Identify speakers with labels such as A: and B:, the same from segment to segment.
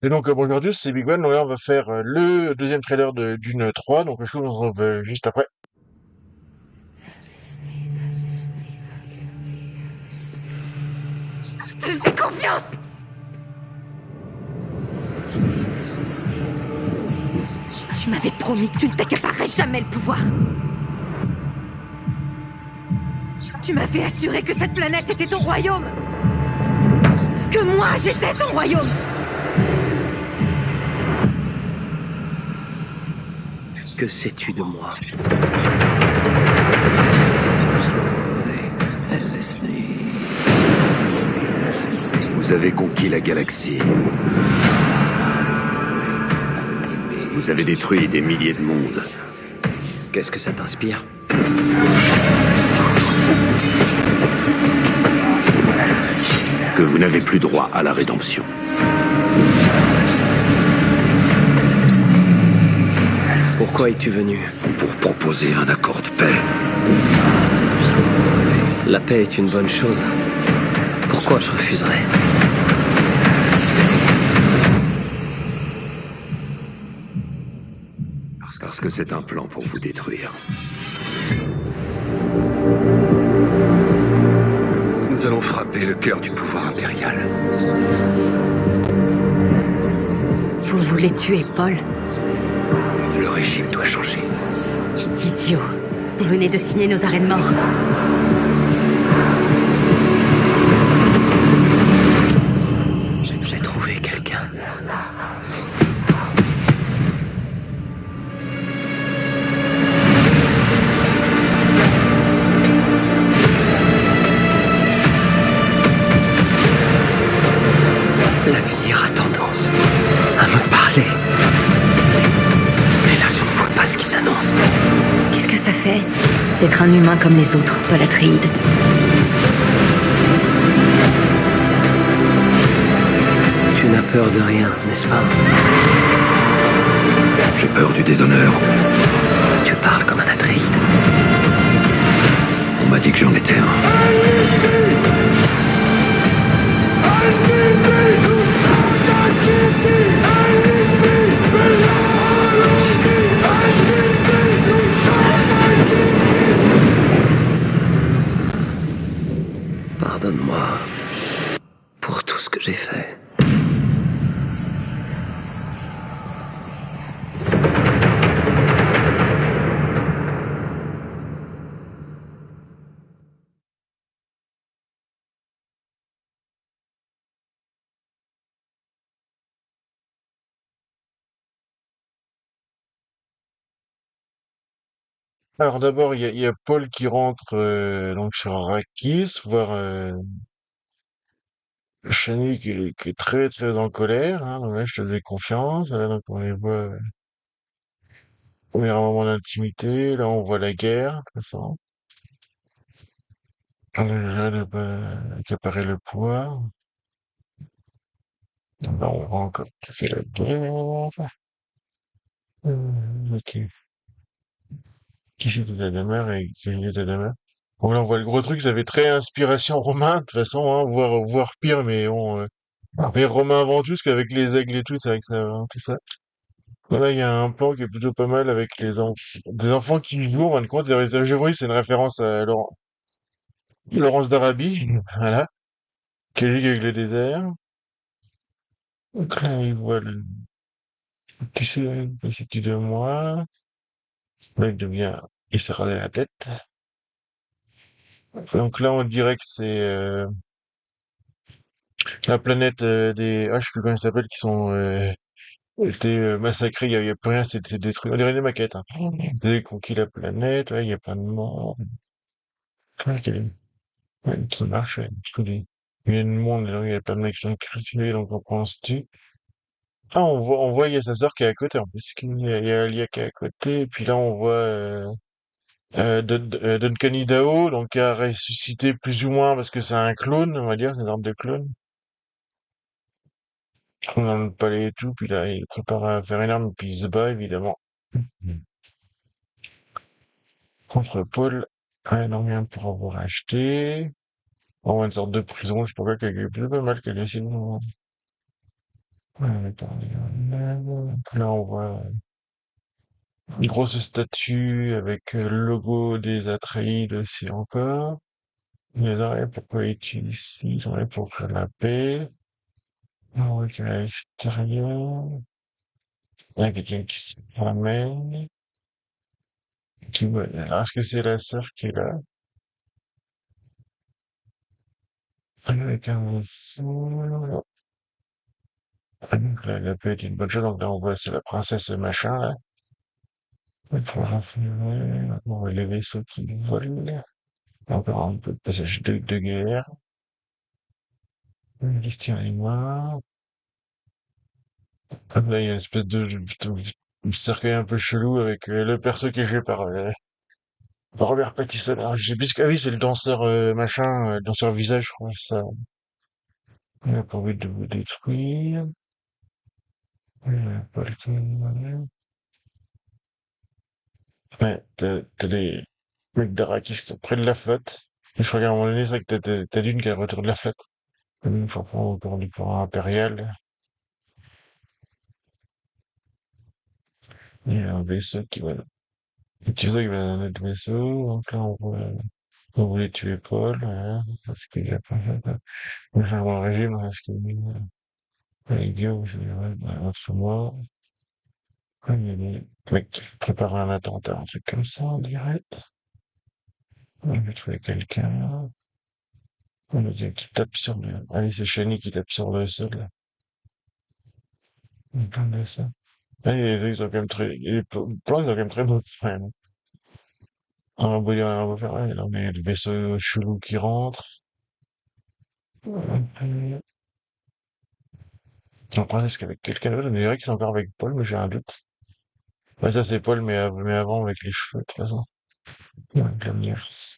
A: Et donc, aujourd'hui, c'est Big One. Donc là, on va faire le deuxième trailer de Dune 3. Donc, je vous retrouve juste après.
B: Je te fais confiance. Tu m'avais promis que tu ne t'accaparerais jamais le pouvoir. Tu m'avais assuré que cette planète était ton royaume. Que moi, j'étais ton royaume.
C: Que sais-tu de moi?
D: Vous avez conquis la galaxie. Vous avez détruit des milliers de mondes.
C: Qu'est-ce que ça t'inspire?
D: Que vous n'avez plus droit à la rédemption.
C: Pourquoi es-tu venu?
D: Pour proposer un accord de paix.
C: La paix est une bonne chose. Pourquoi je refuserais?
D: Parce que c'est un plan pour vous détruire. Nous allons frapper le cœur du pouvoir impérial.
B: Vous voulez tuer Paul?
D: Le régime doit changer.
B: Idiot. Vous venez de signer nos arrêts de mort.
C: J'ai trouvé quelqu'un. L'avenir a tendance à me parler. Mais là, je ne vois pas ce qui s'annonce.
B: Qu'est-ce que ça fait d'être un humain comme les autres, Paul Atreides?
C: Tu n'as peur de rien, n'est-ce pas?
D: J'ai peur du déshonneur.
C: Tu parles comme un Atreide.
D: On m'a dit que j'en étais un.
C: Pardonne-moi pour tout ce que j'ai fait.
A: Alors, d'abord, il y a Paul qui rentre donc sur Arrakis, voir Chani qui est très, très en colère. Hein. Donc là, je te faisais confiance. Là, donc, on les voit. Premier moment d'intimité. Là, on voit la guerre, de toute façon. Déjà, qui apparaît le pouvoir. Là, on voit encore qui fait la guerre. Ok. Qui c'est Tadamar et qui est Tadamar? Bon, là, on voit le gros truc, ça fait très inspiration romain, de toute façon, hein, voire pire, mais bon, mais romain avant tout, parce qu'avec les aigles et tout, c'est vrai que ça, hein, tout ça. Voilà, il y a un plan qui est plutôt pas mal avec des enfants qui jouent, en fin de compte, oui, c'est une référence à Laurence d'Arabie, voilà, qui est avec le désert. Donc là, il voit qui c'est-tu de moi? Là, il s'est rasé la tête. Donc là, on dirait que c'est, la planète je sais plus comment ils s'appellent, qui sont été massacrés, il y a plus rien, c'est détruit. On dirait des maquettes. Hein. Vous avez conquis la planète, ouais, il y a plein de morts. Ouais, ouais, ça marche, ouais. Parce que il y a une monde, il y a plein de mecs qui sont crucifiés, donc on prend se tue. Ah, il y a sa sœur qui est à côté, en plus. Il y a Alia qui est à côté, et puis là, on voit Duncan Idaho, donc qui a ressuscité plus ou moins, parce que c'est un clone, on va dire, c'est une sorte de clone. Dans le palais et tout, puis là, il prépare à faire une arme, puis il se bat, évidemment. Contre Paul, un rien pour avoir acheté. Oh, une sorte de prison, je sais pas quoi, c'est pas mal qu'elle essaie de Ouais, attends, donc là, on voit une grosse statue avec le logo des Atreides aussi encore. Les oreilles, pourquoi est-il ici? Les oreilles pour faire la paix. On voit qu'à l'extérieur, il y a quelqu'un qui se ramène. Alors, est-ce que c'est la sœur qui est là? Avec un vaisseau. Ah, donc là, la paix est une bonne chose. Donc là, on voit, c'est la princesse machin, là. Et pour raffiner, on voit les vaisseaux qui volent. Encore un peu de passage de guerre. Christian et moi. Hop là, il y a une espèce de cercueil un peu chelou avec le perso qui est joué par Robert Pattinson. Alors, je sais plus ah oui, c'est le danseur machin, le danseur visage, je crois, c'est ça. Il a pas envie de vous détruire. Il a pas le temps. Ouais, t'as des mecs d'Ara qui sont près de la flotte. Et je regarde à un moment donné, c'est vrai que t'as Dune qui est retour de la flotte. Il faut prendre encore du pouvoir impérial. Il y a un vaisseau qui va, un petit vaisseau qui va dans notre vaisseau. Donc là, on voulait tuer Paul, hein, parce qu'il a pas fait le changement de régime, parce qu'il est idiot, c'est vrai, entre moi. Il y a des mecs qui préparent un attentat, un truc comme ça, en direct. On va trouver quelqu'un. On a quelqu'un qui tape sur le, allez, c'est Shani qui tape sur le sol, là. Regardez ça. Ah, ils sont quand même très, les plans, ils sont quand même très beaux, ouais. On va dire, on va faire, ouais, non, mais le vaisseau chelou qui rentre. On pense qu'avec quelqu'un d'autre, on dirait qu'ils sont encore avec Paul, mais j'ai un doute. Ouais, ça c'est Paul, mais avant avec les cheveux, de toute façon. Donc la merci,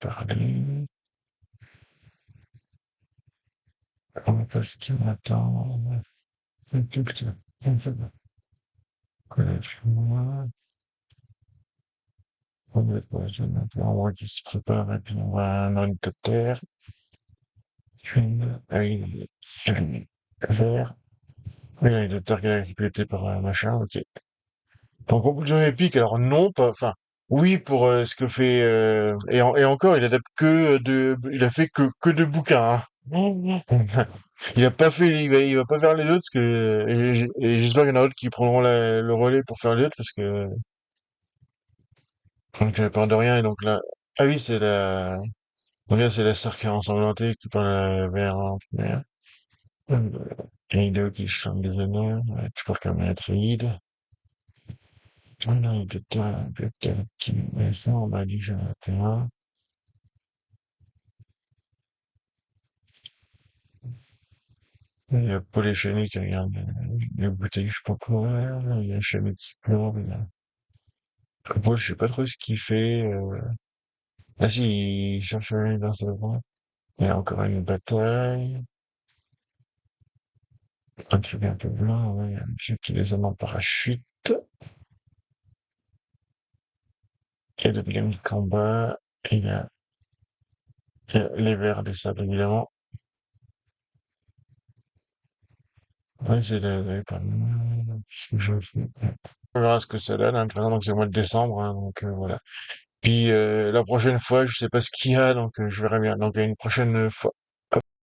A: parler. On va pas ce qu'il m'attend. C'est quelqu'un. Ça va connaître moi. On va être quoi, on voit qu'il se prépare, et puis on voit un hélicoptère. Ah oui, vert. Oui, l'hélicoptère qui est piloté par un machin, ok. En conclusion épique, alors non, pas, enfin, oui pour ce que fait, et encore, il a fait que de bouquins, hein. Il a pas fait, il va pas faire les autres, parce que, et j'espère qu'il y en a d'autres qui prendront le relais pour faire les autres, parce que, donc j'avais peur de rien, et donc là, ah oui, donc là, c'est la sœur qui est ensanglantée, qui parle vers en première. Et Ido qui chante des honneurs, tu parles comme un Atreide. Voilà, il était un peu qui met ça, on m'a dit que j'en étais un. Il y a Paul et Cheney qui regardent les bouteilles, je sais pas quoi. Il y a Cheney qui pleure. Paul, je sais pas trop ce qu'il fait. Ah si, il cherche à aller dans sa voie. Il y a encore une bataille. Un truc un peu blanc, ouais. Il y a un monsieur qui descend en parachute. Il y a de bien de combat. Et il y a les verres des sables, évidemment. Ouais, pas mal. Qu'est-ce que je fais? On verra ce que ça donne, hein. De toute façon, donc c'est le mois de décembre, hein, donc voilà. Puis la prochaine fois, je sais pas ce qu'il y a, donc je verrai bien. Donc à une prochaine fois.